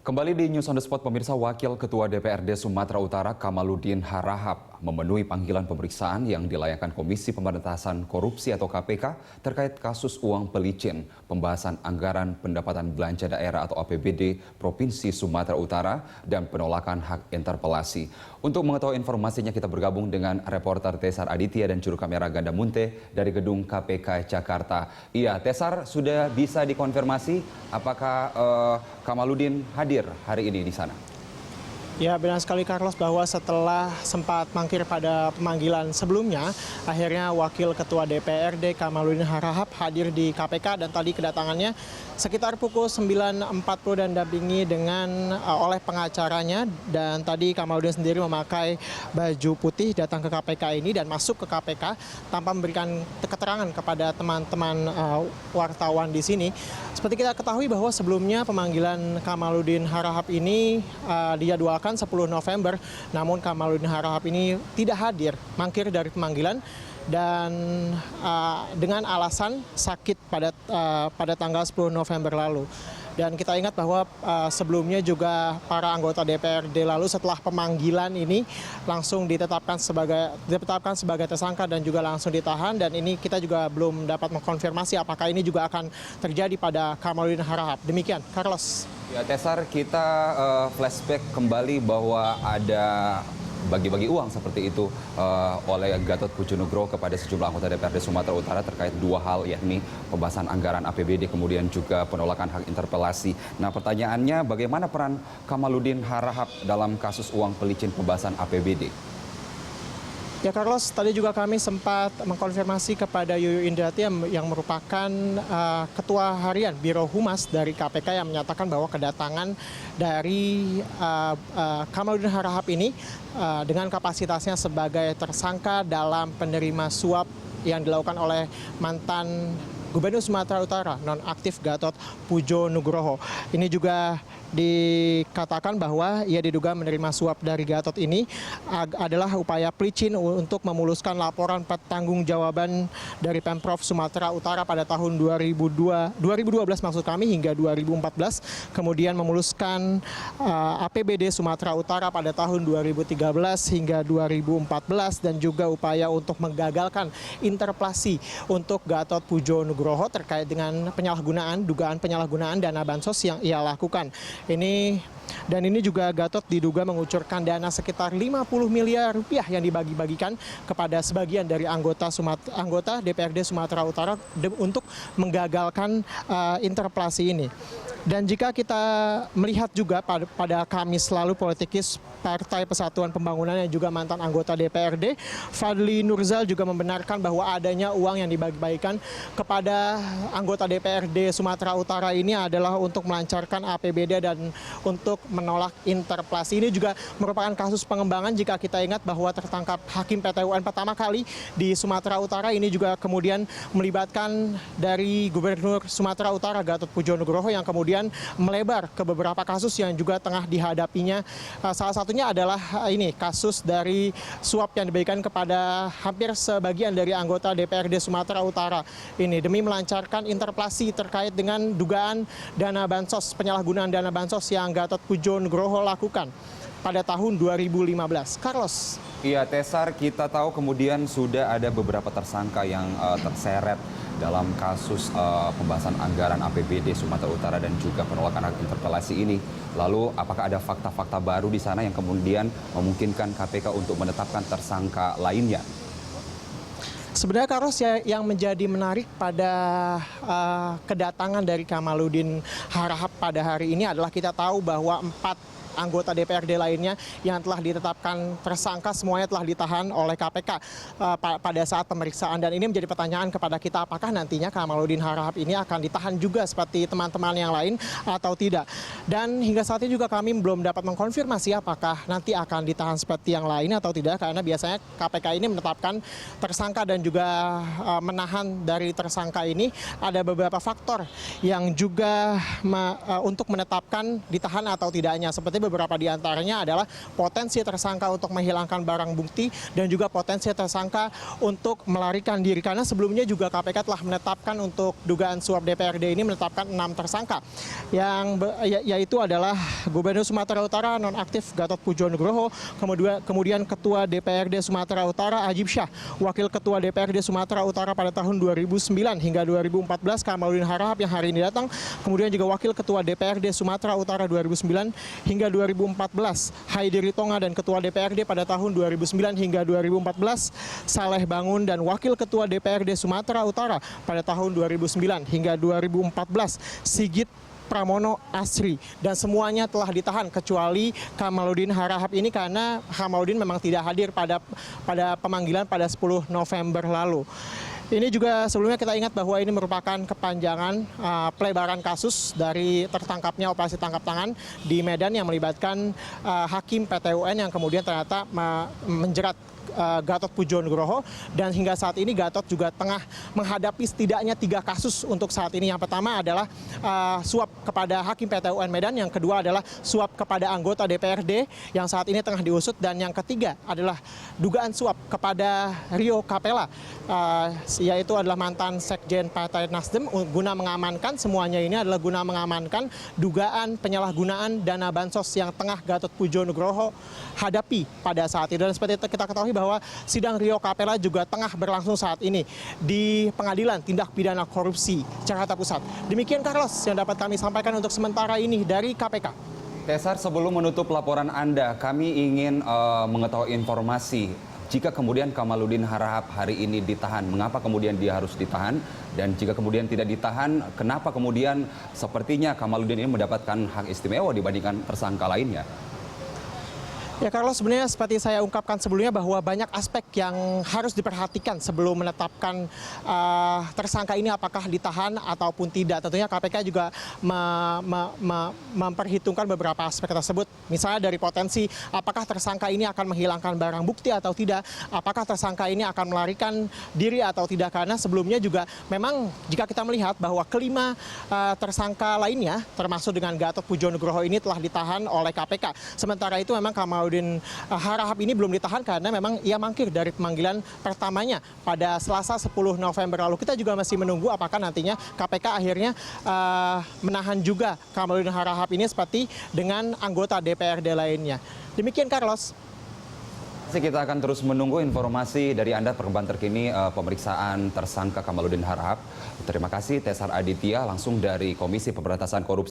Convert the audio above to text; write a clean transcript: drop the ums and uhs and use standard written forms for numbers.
Kembali di News on the Spot, pemirsa, Wakil Ketua DPRD Sumatera Utara Kamaludin Harahap memenuhi panggilan pemeriksaan yang dilayangkan Komisi Pemberantasan Korupsi atau KPK terkait kasus uang pelicin, pembahasan anggaran pendapatan belanja daerah atau APBD Provinsi Sumatera Utara, dan penolakan hak interpelasi. Untuk mengetahui informasinya, kita bergabung dengan reporter Tesar Aditya dan juru kamera Ganda Munte dari Gedung KPK Jakarta. Iya, Tesar, sudah bisa dikonfirmasi apakah Kamaludin hadir hari ini di sana? Ya, benar sekali Carlos, bahwa setelah sempat mangkir pada pemanggilan sebelumnya, akhirnya Wakil Ketua DPRD Kamaludin Harahap hadir di KPK dan tadi kedatangannya sekitar pukul 9.40 dan dampingi oleh pengacaranya, dan tadi Kamaludin sendiri memakai baju putih datang ke KPK ini dan masuk ke KPK tanpa memberikan keterangan kepada teman-teman wartawan di sini. Seperti kita ketahui bahwa sebelumnya pemanggilan Kamaludin Harahap ini dijadwalkan 10 November, namun Kamaludin Harahap ini tidak hadir, mangkir dari pemanggilan dan dengan alasan sakit pada tanggal 10 November lalu. Dan kita ingat bahwa sebelumnya juga para anggota DPRD lalu setelah pemanggilan ini langsung ditetapkan sebagai tersangka dan juga langsung ditahan, dan ini kita juga belum dapat mengkonfirmasi apakah ini juga akan terjadi pada Kamaludin Harahap. Demikian, Carlos. Ya, Tesar, kita flashback kembali bahwa ada bagi-bagi uang seperti itu oleh Gatot Pujo-Nugroho kepada sejumlah anggota DPRD Sumatera Utara terkait dua hal, yakni pembahasan anggaran APBD kemudian juga penolakan hak interpelasi. Nah, pertanyaannya, bagaimana peran Kamaludin Harahap dalam kasus uang pelicin pembahasan APBD? Ya, Carlos, tadi juga kami sempat mengkonfirmasi kepada Yuyu Indrati yang merupakan Ketua Harian Biro Humas dari KPK yang menyatakan bahwa kedatangan dari Kamaludin Harahap ini dengan kapasitasnya sebagai tersangka dalam penerima suap yang dilakukan oleh mantan Gubernur Sumatera Utara nonaktif Gatot Pujo-Nugroho. Ini juga dikatakan bahwa ia diduga menerima suap dari Gatot ini adalah upaya pelicin untuk memuluskan laporan pertanggungjawaban dari Pemprov Sumatera Utara pada tahun 2012 maksud kami hingga 2014, kemudian memuluskan APBD Sumatera Utara pada tahun 2013 hingga 2014, dan juga upaya untuk menggagalkan interpelasi untuk Gatot Pujo-Nugroho terkait dengan dugaan penyalahgunaan dana bansos yang ia lakukan. Ini juga Gatot diduga mengucurkan dana sekitar 50 miliar rupiah yang dibagi-bagikan kepada sebagian dari anggota DPRD Sumatera Utara untuk menggagalkan interpelasi ini. Dan jika kita melihat juga pada Kamis lalu, politikus Partai Persatuan Pembangunan yang juga mantan anggota DPRD, Fadli Nurzal, juga membenarkan bahwa adanya uang yang dibagi-bagikan kepada anggota DPRD Sumatera Utara ini adalah untuk melancarkan APBD dan untuk menolak interpelasi. Ini juga merupakan kasus pengembangan jika kita ingat bahwa tertangkap Hakim PT UN pertama kali di Sumatera Utara ini juga kemudian melibatkan dari Gubernur Sumatera Utara Gatot Pujo-Nugroho yang kemudian melebar ke beberapa kasus yang juga tengah dihadapinya. Salah satunya adalah ini kasus dari suap yang diberikan kepada hampir sebagian dari anggota DPRD Sumatera Utara ini demi melancarkan interpelasi terkait dengan dugaan dana bansos, penyalahgunaan dana bansos yang Gatot Pujo-Nugroho lakukan pada tahun 2015. Carlos. Iya, Tesar, kita tahu kemudian sudah ada beberapa tersangka yang terseret dalam kasus pembahasan anggaran APBD Sumatera Utara dan juga penolakan hak interpelasi ini. Lalu, apakah ada fakta-fakta baru di sana yang kemudian memungkinkan KPK untuk menetapkan tersangka lainnya? Sebenarnya, Carlos, yang menjadi menarik pada kedatangan dari Kamaludin Harahap pada hari ini adalah kita tahu bahwa 4 anggota DPRD lainnya yang telah ditetapkan tersangka semuanya telah ditahan oleh KPK pada saat pemeriksaan, dan ini menjadi pertanyaan kepada kita, apakah nantinya Kamaludin Harahap ini akan ditahan juga seperti teman-teman yang lain atau tidak. Dan hingga saat ini juga kami belum dapat mengkonfirmasi apakah nanti akan ditahan seperti yang lain atau tidak, karena biasanya KPK ini menetapkan tersangka dan juga menahan dari tersangka ini ada beberapa faktor yang juga untuk menetapkan ditahan atau tidaknya, seperti beberapa di antaranya adalah potensi tersangka untuk menghilangkan barang bukti dan juga potensi tersangka untuk melarikan diri. Karena sebelumnya juga KPK telah menetapkan untuk dugaan suap DPRD ini menetapkan 6 tersangka yaitu adalah Gubernur Sumatera Utara nonaktif Gatot Pujo Nugroho, kemudian Ketua DPRD Sumatera Utara Ajib Syah, Wakil Ketua DPRD Sumatera Utara pada tahun 2009 hingga 2014 Kamaludin Harahap yang hari ini datang, kemudian juga Wakil Ketua DPRD Sumatera Utara 2009 hingga 2014 Haidiri Tonga, dan Ketua DPRD pada tahun 2009 hingga 2014 Saleh Bangun, dan Wakil Ketua DPRD Sumatera Utara pada tahun 2009 hingga 2014 Sigit Pramono Asri, dan semuanya telah ditahan kecuali Kamaludin Harahap ini karena Kamaludin memang tidak hadir pada pemanggilan pada 10 November lalu. Ini juga sebelumnya kita ingat bahwa ini merupakan kepanjangan pelebaran kasus dari tertangkapnya operasi tangkap tangan di Medan yang melibatkan hakim PT UN yang kemudian ternyata menjerat Gatot Pujo Nugroho, dan hingga saat ini Gatot juga tengah menghadapi setidaknya 3 kasus untuk saat ini. Yang pertama adalah suap kepada hakim PT UN Medan, yang kedua adalah suap kepada anggota DPRD yang saat ini tengah diusut, dan yang ketiga adalah dugaan suap kepada Rio Capella, yaitu adalah mantan Sekjen Partai Nasdem, guna mengamankan, semuanya ini adalah guna mengamankan dugaan penyalahgunaan dana bansos yang tengah Gatot Pujo Nugroho hadapi pada saat itu. Dan seperti kita ketahui bahwa sidang Rio Capella juga tengah berlangsung saat ini di Pengadilan Tindak Pidana Korupsi Jakarta Pusat. Demikian Carlos yang dapat kami sampaikan untuk sementara ini dari KPK. Tesar, sebelum menutup laporan Anda, kami ingin mengetahui informasi jika kemudian Kamaludin Harahap hari ini ditahan, mengapa kemudian dia harus ditahan? Dan jika kemudian tidak ditahan, kenapa kemudian sepertinya Kamaludin ini mendapatkan hak istimewa dibandingkan tersangka lainnya? Ya, Carlos, sebenarnya seperti saya ungkapkan sebelumnya bahwa banyak aspek yang harus diperhatikan sebelum menetapkan tersangka ini apakah ditahan ataupun tidak. Tentunya KPK juga memperhitungkan beberapa aspek tersebut. Misalnya dari potensi apakah tersangka ini akan menghilangkan barang bukti atau tidak, apakah tersangka ini akan melarikan diri atau tidak. Karena sebelumnya juga memang jika kita melihat bahwa kelima tersangka lainnya termasuk dengan Gatot Pujo Nugroho ini telah ditahan oleh KPK. Sementara itu memang Kamaludin Harahap ini belum ditahan karena memang ia mangkir dari pemanggilan pertamanya pada Selasa 10 November lalu. Kita juga masih menunggu apakah nantinya KPK akhirnya menahan juga Kamaludin Harahap ini seperti dengan anggota DPRD lainnya. Demikian Carlos. Kita akan terus menunggu informasi dari Anda perkembangan terkini pemeriksaan tersangka Kamaludin Harahap. Terima kasih Tesar Aditya langsung dari Komisi Pemberantasan Korupsi.